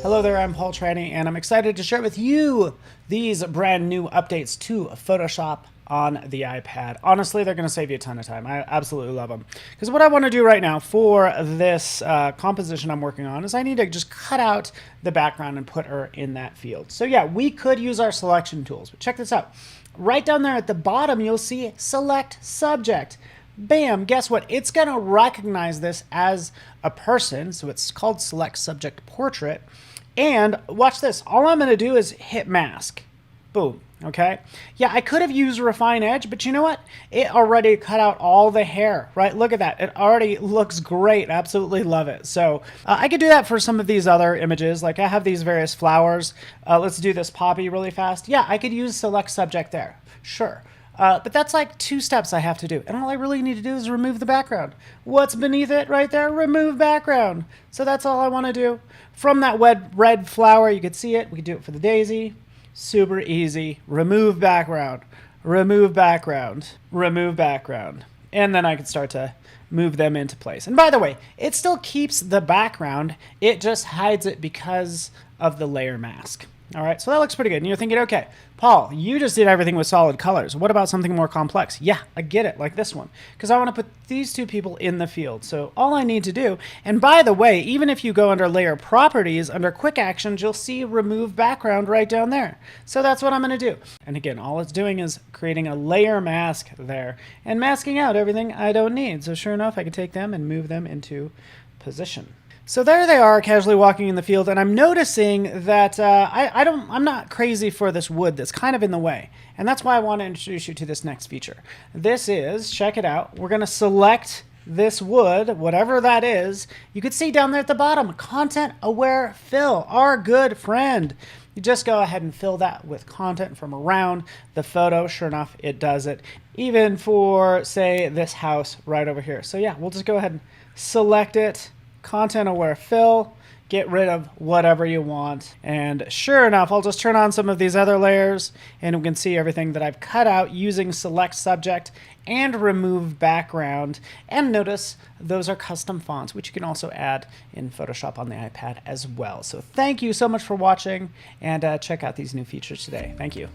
Hello there, I'm Paul Tranny, and I'm excited to share with you these brand new updates to Photoshop on the iPad. Honestly, they're going to save you a ton of time. I absolutely love them. Because what I want to do right now for this composition I'm working on is I need to just cut out the background and put her in that field. So yeah, we could use our selection tools, but check this out. Right down there at the bottom, you'll see Select Subject. Bam, guess what? It's going to recognize this as a person, so it's called Select Subject Portrait. And watch this. All I'm going to do is hit mask. Boom. Okay. Yeah, I could have used refine edge, but you know what? It already cut out all the hair, right? Look at that. It already looks great. Absolutely love it. So I could do that for some of these other images. Like I have these various flowers. Let's do this poppy really fast. Yeah, I could use select subject there. Sure. But that's like 2 steps I have to do. And all I really need to do is remove the background. What's beneath it right there? Remove background. So that's all I want to do. From that red flower, you could see it. We could do it for the daisy. Super easy. Remove background. Remove background. Remove background. And then I can start to move them into place. And by the way, it still keeps the background. It just hides it because of the layer mask. All right, so that looks pretty good. And you're thinking, okay, Paul, you just did everything with solid colors. What about something more complex? Yeah, I get it, like this one, because I want to put these 2 people in the field. So all I need to do, and by the way, even if you go under Layer Properties, under Quick Actions, you'll see Remove Background right down there. So that's what I'm going to do. And again, all it's doing is creating a layer mask there and masking out everything I don't need. So sure enough, I can take them and move them into position. So there they are, casually walking in the field, and I'm noticing that I'm not crazy for this wood that's kind of in the way, and that's why I want to introduce you to this next feature. This is, check it out, we're going to select this wood, whatever that is. You can see down there at the bottom, Content Aware Fill, our good friend. You just go ahead and fill that with content from around the photo. Sure enough, it does it, even for, say, this house right over here. So yeah, we'll just go ahead and select it. Content Aware Fill, get rid of whatever you want. And sure enough, I'll just turn on some of these other layers and we can see everything that I've cut out using Select Subject and Remove Background. And notice those are custom fonts, which you can also add in Photoshop on the iPad as well. So thank you so much for watching, and check out these new features today. Thank you.